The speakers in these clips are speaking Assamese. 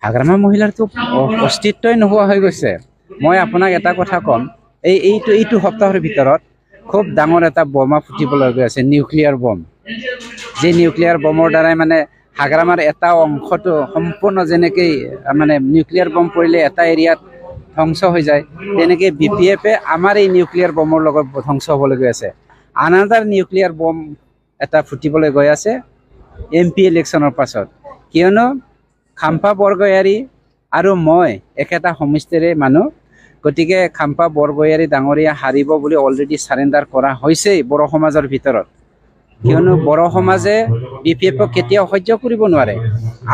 হাগ্ৰামা মহিলাৰতো অস্তিত্বই নোহোৱা হৈ গৈছে। মই আপোনাক এটা কথা ক'ম, এইটো সপ্তাহৰ ভিতৰত খুব ডাঙৰ এটা বোমা ফুটিবলৈ গৈ আছে, নিউক্লিয়াৰ বম। যি নিউক্লিয়াৰ বমৰ দ্বাৰাই মানে হাগ্ৰামাৰ এটা অংশটো সম্পূৰ্ণ যেনেকৈ মানে নিউক্লিয়াৰ বম পৰিলে এটা এৰিয়াত ধ্বংস হৈ যায়, তেনেকৈ BPF-এ আমাৰ এই নিউক্লিয়াৰ বমৰ লগত ধ্বংস হ'বলৈ গৈ আছে। আনাদাৰ নিউক্লিয়াৰ বম এটা ফুটিবলৈ গৈ আছে MP ইলেকশ্যনৰ পাছত। কিয়নো খাম্পা বৰগয়াৰী আৰু মই একেটা সমষ্টিৰে মানুহ, গতিকে খাম্পা বৰগয়াৰী ডাঙৰীয়া হাৰিব বুলি অলৰেডি চাৰেণ্ডাৰ কৰা হৈছেই বড়ো সমাজৰ ভিতৰত। কিয়নো বড়ো সমাজে BPF-ক কেতিয়াও সহ্য কৰিব নোৱাৰে।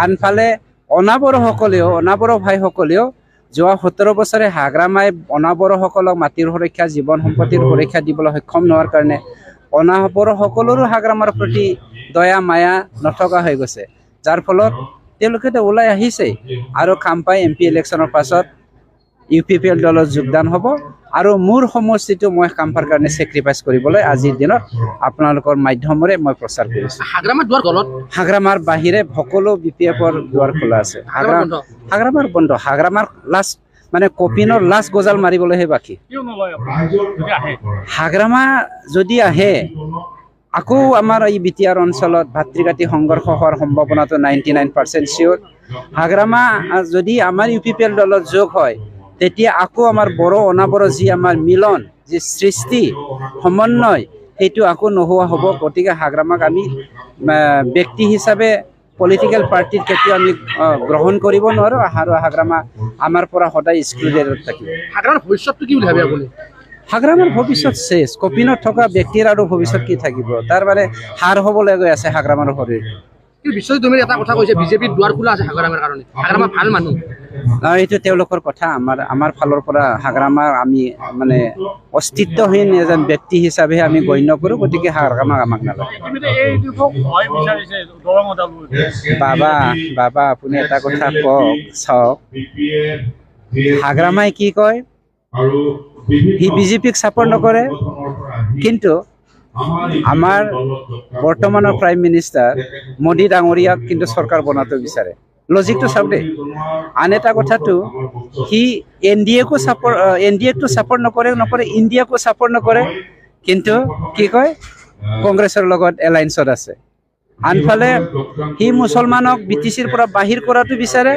আনফালে অনাবড়ো ভাইসকলেও যোৱা 17 বছৰে হাগ্ৰামাই অনাবড়োসকলক মাটিৰ সুৰক্ষা, জীৱন সম্পত্তিৰ সুৰক্ষা দিবলৈ সক্ষম নোহোৱাৰ কাৰণে অনাবড়োসকলৰো হাগ্ৰামাৰ প্ৰতি দয়া মায়া নথকা হৈ গৈছে, যাৰ ফলত তেওঁলোকে ওলাই আহিছে আৰু খাম্পাই MP ইলেকশ্যনৰ পাছত UPPL দলত যোগদান হ'ব। আৰু মোৰ সমষ্টিটো মই খাম্পাৰ কাৰণে চেক্ৰিফাইচ কৰিবলৈ আজিৰ দিনত আপোনালোকৰ মাধ্যমেৰে মই প্ৰচাৰ কৰিছোঁ। হাগ্ৰামাৰ বাহিৰে সকলো BPF-ৰ দুৱাৰ খোলা আছে। হাগ্ৰামাৰ বন্ধ। হাগ্ৰামাৰ লাষ্ট মানে কপিনৰ লাষ্ট গজাল মাৰিবলৈহে বাকী। হাগ্ৰামা যদি আহে আকৌ আমাৰ এই BTR অঞ্চলত ভাতৃঘাতী সংঘৰ্ষ হোৱাৰ সম্ভাৱনাটো 99% চিয়ৰ। হাগ্ৰামা যদি আমাৰ UPPL দলত যোগ হয়, তেতিয়া আকৌ আমাৰ বড়ো অনাবড়ো যি আমাৰ মিলন, যি সৃষ্টি সমন্বয়, সেইটো আকৌ নোহোৱা হ'ব। গতিকে হাগ্ৰামাক আমি ব্যক্তি হিচাপে পলিটিকেল পাৰ্টিত কেতিয়াও আমি গ্ৰহণ কৰিব নোৱাৰোঁ আৰু হাগ্ৰামা আমাৰ পৰা সদায় এক্সক্লুডেড থাকিব। হাগ্ৰামাৰ ভৱিষ্যতটো কি বুলি ভাবে আপুনি? হাগ্ৰামাৰ ভৱিষ্যত শেষ। কপিনত থকা ব্যক্তিৰ আৰু ভৱিষ্যত কি থাকিব? তাৰ মানে হাৰ হ'বলৈ গৈ আছে হাগ্ৰামাৰ শৰীৰ। বিশ্বজিৎ দৈমাৰীয়ে এটা কথা কৈছে, বিজেপিৰ দুৱাৰ খোলা আছে হাগ্ৰামাৰ কাৰণে। হাগ্ৰামা ভাল মানুহ। এইটো তেওঁলোকৰ কথা। আমাৰ ফালৰ পৰা হাগ্ৰামাৰ আমি মানে অস্তিত্বহীন এজন ব্যক্তি হিচাপে আমি গণ্য কৰোঁ। গতিকে হাগ্ৰামাক আমাক নালাগে। বাবা আপুনি এটা কথা কওক, চাওক, হাগ্ৰামাই কি কয়, সি BJP-ক ছাপোৰ্ট নকৰে, কিন্তু আমাৰ বৰ্তমানৰ প্ৰাইম মিনিষ্টাৰ মোদী ডাঙৰীয়াক কিন্তু চৰকাৰ বনাব বিচাৰে। লজিকটো চাওক দেই। আন এটা কথাটো, সি NDA-কো ছাপোৰ্ট নকৰে, ইণ্ডিয়াকো ছাপোৰ্ট নকৰে, কিন্তু কি কয় কংগ্ৰেছৰ লগত এলায়েন্সত আছে। আনফালে সি মুছলমানক BTC-ৰ পৰা বাহিৰ কৰাটো বিচাৰে,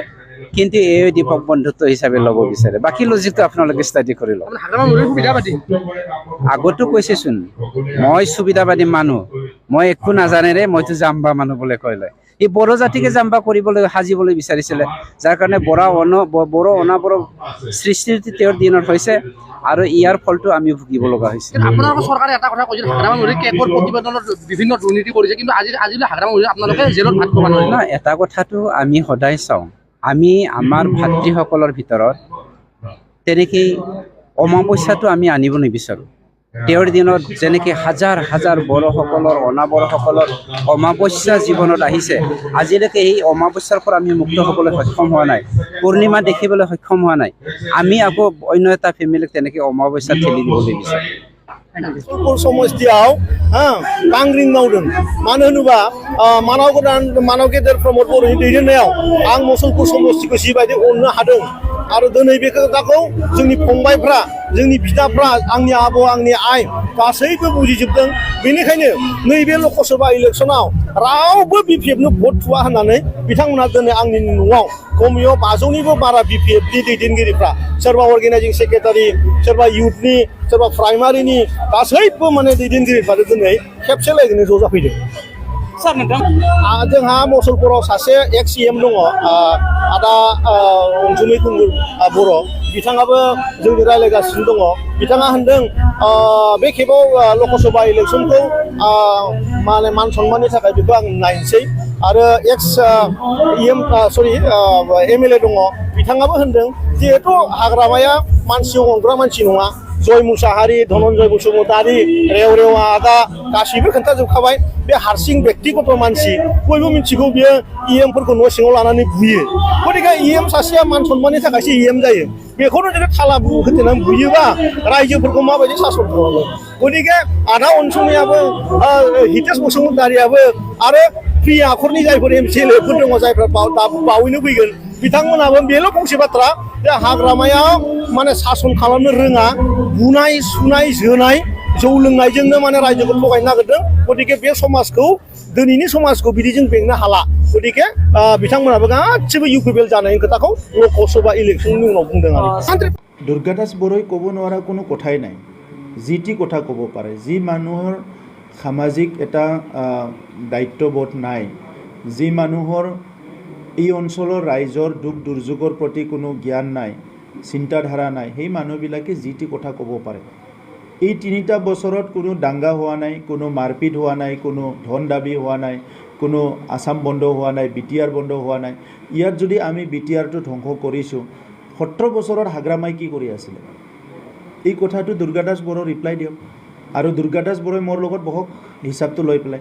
কিন্তু এই দীপক বন্ধুত্ব হিচাপে ল'ব বিচাৰে। বাকী লজিকটো আপোনালোকে ষ্টাডি কৰি লওক। আগতো কৈছেচোন, মই সুবিধাবাদী মানুহ, মই একো নাজানেৰে মইতো জাম্বা মানুহ বুলি কয় লয়। এই বড়ো জাতিকে জাম্বা কৰিবলৈ সাজিবলৈ বিচাৰিছিলে, যাৰ কাৰণে বড়ো অনাবড়ো সৃষ্টি তেওঁৰ দিনত হৈছে আৰু ইয়াৰ ফলটো আমি ভুগিব লগা হৈছে। আপোনালোকৰ চৰকাৰে এটা কথা কৈছিল, হাগ্ৰামা মহিলাই কেকৰ প্ৰতিবেদনত বিভিন্ন দুৰ্নীতি কৰিছে, কিন্তু আজিলৈ হাগ্ৰামা মহিলাই আপোনালোকে জেলত ভাত খাব নোৱাৰে। না, এটা কথাটো আমি সদায় চাওঁ, আমি আমাৰ ভাতৃসকলৰ ভিতৰত তেনেকেই অমাৱস্যাটো আমি আনিব নিবিচাৰোঁ। তেওঁৰ দিনত যেনেকৈ হাজাৰ হাজাৰ বড়োসকলৰ অনাবড়োসকলৰ অমাৱস্যা জীৱনত আহিছে, আজিলৈকে এই অমাৱস্যাৰ পৰা আমি মুক্ত হ'বলৈ সক্ষম হোৱা নাই, পূৰ্ণিমা দেখিবলৈ সক্ষম হোৱা নাই। আমি আকৌ অন্য এটা ফেমিলিক তেনেকৈ অমাৱস্যা ঠেলি দিবলৈ বিচাৰোঁ। समस्थियाव बांग्रिं मावदों मानो होनोबा मानाव गेदेर प्रमद बर'नि दैदेननायाव आं मुसलपुर समस्थिखौ जिबायदि अननो हादों आरो दिनै बे खोथाखौ जोंनि फंबायफ्रा जोंनि बिदाफ्रा आंनि आबौ आंनि आइ गासैबो बुजिजोबदों। बेनिखायनो नैबे लकसभा इलेक्सनाव रावबो BPF-नो भट थुवा होननानै बिथांमोनहा दिनै आंनि न'आव कमियाव 500निबो बारा BPF-नि दैदेनगिरिफ्रा सोरबा अर्गेनाइजिं सेक्रेटारि सोरबा इउथनि सोरबा प्राइमारिनि गासैबो माने दैदेनगिरिफ्रा दिनै खेबसे लागैनो ज' जाफैदों। जोंहा मुसलपुराव सासे CM दङ, आदा अनजुमै कुंगुर बर', बिथाङाबो जोंनि रायज्लायगासिनो दङ। बिथाङा होनदों बे खेबाव लकसभा इलेक्सनखौ माने मान सन्माननि थाखाय बेखौ आं नायनोसै। आरो MLA दङ, बिथाङाबो होनदों जिहेतु हाग्रामाया मानसि अनग्रा मानसि नङा, जय मुसाहारि, धनन्जय बसुमतारी, रेवरेवा आदा गासैबो खोन्थाजोबखाबाय। बे हारसिं व्यक्तिगत मानसि, बयबो मिथिगौ बियो EM-फोरखौ न' सिङाव लानानै बुयो। गतिके EM सासेया मान सन्माननि थाखायसो EM जायो। बेखौनो जुदि थाला होथेनानै बुयोबा रायजोफोरखौ माबायदि सासन खालामो? गतिके आदा अनसुमैयाबो हितेश बसुमतारियाबो आरो प्रिया आखरनि जायफोर MCLA-फोर दङ, जायफ्रा बावैनो फैगोन, बिथांमोनाबो बेल' फंसे बाथ्रा जे हाग्रामायाव माने सासन खालामनो रोङा बुनाय सुनाय जोनाय जौ लोंनायजोंनो माने रायजोखौ थगायनो नागिरदों गतिके बे समाजखौ दिनैनि समाजखौ बिदिजों बेंनो हाला गतिके बिथांमोनाबो गासिबो इउपिपिएल जानायनि खोथाखौ लकसभा इलेक्सननि उनाव बुंदों आरो দুৰ্গাদাস বড়োই ক'ব নোৱাৰা কোনো কথাই নাই যি টি কথা ক'ব পাৰে যি মানুহৰ সামাজিক এটা দায়িত্ববোধ নাই যি মানুহৰ এই অঞ্চলৰ ৰাইজৰ দুখ দুৰ্যোগৰ প্ৰতি কোনো জ্ঞান নাই চিন্তাধাৰা নাই সেই মানুহবিলাকে যি টি কথা ক'ব পাৰে এই ৩টা বছৰত কোনো দাঙ্গা হোৱা নাই কোনো মাৰপিট হোৱা নাই কোনো ধন দাবী হোৱা নাই কোনো আসাম বন্ধ হোৱা নাই বিটিআৰ বন্ধ হোৱা নাই ইয়াত যদি আমি বিটিআৰটো ধ্বংস কৰিছোঁ 17 বছৰৰ হাগ্ৰামাই কি কৰি আছিলে এই কথাটো দুৰ্গাদাস বড়ো ৰিপ্লাই দিয়ক আৰু দুৰ্গাদাস বড়োই মোৰ লগত বহক হিচাপটো লৈ পেলাই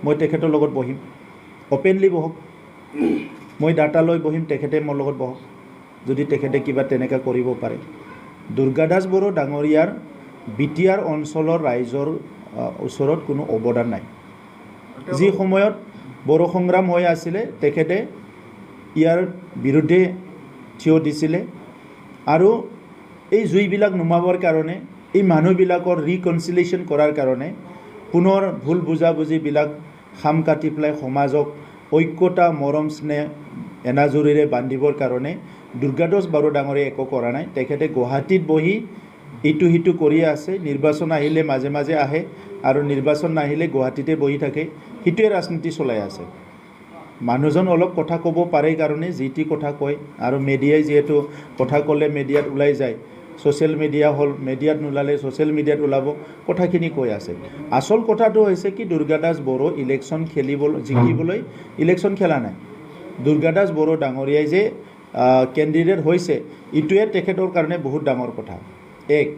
মই তেখেতৰ লগত বহিম অপেনলি বহক মই ডাটা লৈ বহিম তেখেতে মোৰ লগত বহক যদি তেখেতে কিবা তেনেকৈ কৰিব পাৰে দুৰ্গাদাস বড়ো ডাঙৰীয়াৰ বিটিআৰ অঞ্চলৰ ৰাইজৰ ওচৰত কোনো অৱদান নাই যি সময়ত বড়ো সংগ্ৰাম হৈ আছিলে তেখেতে ইয়াৰ বিৰুদ্ধে থিয় দিছিলে আৰু এই জুইবিলাক নুমাবৰ কাৰণে এই মানুহবিলাকৰ ৰিকনচিলিয়েশ্যন কৰাৰ কাৰণে পুনৰ ভুল বুজাবুজিবিলাক খাম কাটি পেলাই সমাজক ঐক্যতা মৰম স্নেহ এনাজৰিৰে বান্ধিবৰ কাৰণে দুৰ্গাদাস বড়ো ডাঙৰীয়াই একো কৰা নাই তেখেতে গুৱাহাটীত বহি ইটো সিটো কৰি আছে নিৰ্বাচন আহিলে মাজে মাজে আহে আৰু নিৰ্বাচন নাহিলে গুৱাহাটীতে বহি থাকে সিটোৱে ৰাজনীতি চলাই আছে মানুহজন অলপ কথা ক'ব পাৰে কাৰণে যি টি কথা কয় আৰু মিডিয়াই যিহেতু কথা ক'লে মিডিয়াত ওলাই যায় ছ'চিয়েল মিডিয়া হ'ল মিডিয়াত নোলালে ছ'চিয়েল মিডিয়াত ওলাব কথাখিনি কৈ আছে আচল কথাটো হৈছে কি দুৰ্গাদাস বড়ো ইলেকশ্যন জিকিবলৈ ইলেকশ্যন খেলা নাই দুৰ্গাদাস বড়ো ডাঙৰীয়াই যে কেণ্ডিডেট হৈছে ইটোৱে তেখেতৰ কাৰণে বহুত ডাঙৰ কথা 1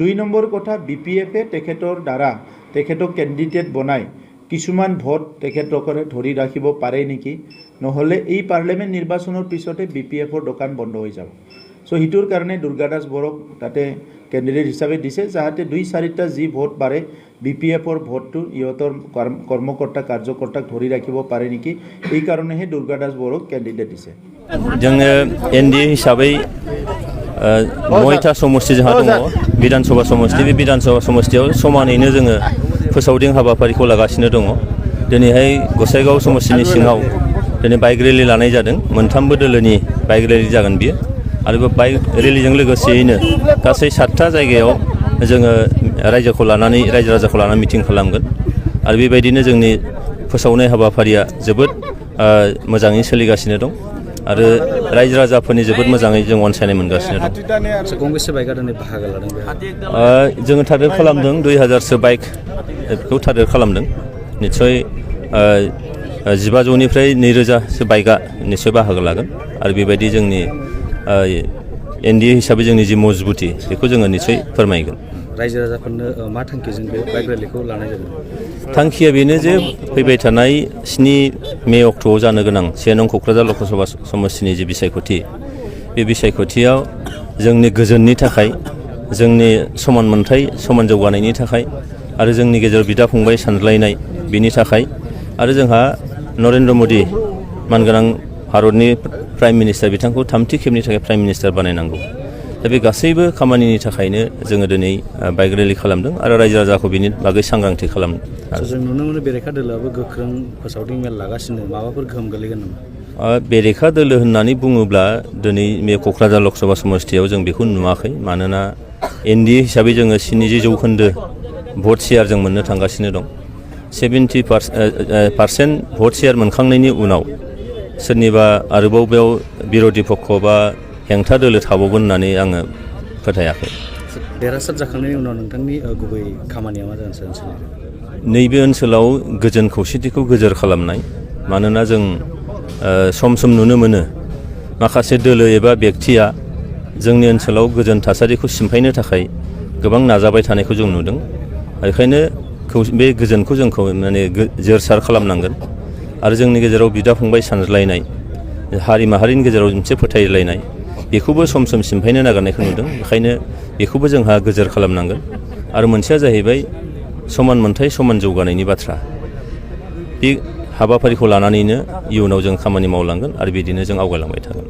2 নম্বৰ কথা বিপিএফে তেখেতৰ দ্বাৰা তেখেতক কেণ্ডিডেট বনাই কিছুমান ভোট তেখেতসকলে ধৰি ৰাখিব পাৰে নেকি নহ'লে এই পাৰ্লিমেণ্ট নিৰ্বাচনৰ পিছতে বিপিএফৰ দোকান বন্ধ হৈ যাব চ' সিটোৰ কাৰণে দুৰ্গাদাস বড়োক তাতে কেণ্ডিডেট হিচাপে দিছে যাতে 2-4টা যি ভোট পাৰে বিপিএফৰ ভোটটো ইহঁতৰ কৰ্মকৰ্তা কাৰ্যকৰ্তাক ধৰি ৰাখিব পাৰে নেকি এই কাৰণেহে দুৰ্গাদাস বড়োক কেণ্ডিডেট দিছে जोङो एनडिए हिसाबै 9টা समष्टि जोंहा दङ बिधानसभा समष्टि बे बिधानसभा समष्टियाव समानैनो जोङो फोसावदिं हाबाफारिखौ लागासिनो दङ दिनैहाय गसाइगाव समष्टिनि सिङाव दिनै बाइक रेलि लानाय जादों मोनथामबो दोलोनि बाइक रेलि जागोन बियो आरो बे बाइक रेलिजों लोगोसेयैनो गासै 7टा जायगायाव जोङो रायजो राजाखौ लानानै मिटिं खालामगोन आरो बेबायदिनो जोंनि फोसावनाय हाबाफारिया जोबोद मोजाङै सोलिगासिनो दं आरो रायजो राजाफोरनि जोबोद मोजाङै जों अनसायनाय मोनगासिनो दं गंबेसे बाइकआ दिनै बाहागो लादों जोङो टार्गेट खालामदों 2000सो बाइक बेखौ टार्गेट खालामदों निस्सय 1500निफ्राय 2000सो बाइकआ निस्सय बाहागो लागोन आरो बेबायदि जोंनि एनडिए हिसाबै जोंनि जि मजबुथि बेखौ जोङो निस्सय फोरमायगोन रायजो राजाफोरनो मा थांखिजों बे बाइक रेलिखौ लानाय जादों थांखिया बेनो जे फैबाय थानाय 7 मे अक्ट'आव जानो गोनां 1 नं क'क्राझार लकसभा समष्टिनि जि बिसायख'थि बे बिसायख'थियाव जोंनि गोजोननि थाखाय जोंनि समान मोनथाय समान जौगानायनि थाखाय आरो जोंनि गेजेराव बिदा फंबाय सानज्लायनाय बिनि थाखाय आरो जोंहा नरेन्द्र मदि मानगोनां भारतनि प्राइम मिनिस्टार बिथांखौ 3थि खेबनि थाखाय प्राइम मिनिस्टार बानायनांगौ दा बे गासैबो खामानिनि थाखायनो जोङो दिनै बाइक रेलि खालामदों आरो रायजो राजाखौ बिनि बागै सांग्रांथि खालामदों जों नुनो मोनो बेरेखा दोलोआबो गोख्रों फोसावदिं मेल लागासिनो माबाफोर गोहोम गोलैगोन नामा बेरेखा दोलो होननानै बुङोब्ला दिनै बे क'क्राझार लकसभा समष्टियाव जों बेखौ नुवाखै मानोना एनडिए हिसाबै जोङो 70% भट शेयार जों मोननो थांगासिनो दं 70% भट शेयार मोनखांनायनि उनाव सोरनिबा आरोबाव बेयाव बिरोधी पक्ष बा हेंथा दोलो थाबावगोन होननानै आङो फोथायाखै देरहासार जाखांनायनि उनाव नोंथांनि गुबै खामानिया मा जागोन ओनसोलाव नैबे ओनसोलाव गोजोन खौसेथिखौ गोजोर खालामनाय मानोना जों सम सम नुनो मोनो माखासे दोलो एबा बेक्तिया जोंनि ओनसोलाव गोजोन थासारिखौ सिमफायनो थाखाय गोबां नाजाबाय थानायखौ जों नुदों बेखायनो बे गोजोनखौ जोंखौ माने जोरसार खालामनांगोन आरो जोंनि गेजेराव बिदा फंबाय सानज्लायनाय हारि माहारिनि गेजेराव मोनसे फोथायलायनाय बेखौबो सम सम सिमफायनो नागिरनायखौ नुदों बेखायनो बेखौबो जोंहा गोजोर खालामनांगोन आरो मोनसेया जाहैबाय समान मोनथाय समान जौगानायनि बाथ्रा बे हाबाफारिखौ लानानैनो इयुनाव जों खामानि मावलांगोन आरो बिदिनो जों आवगायलांबाय थागोन।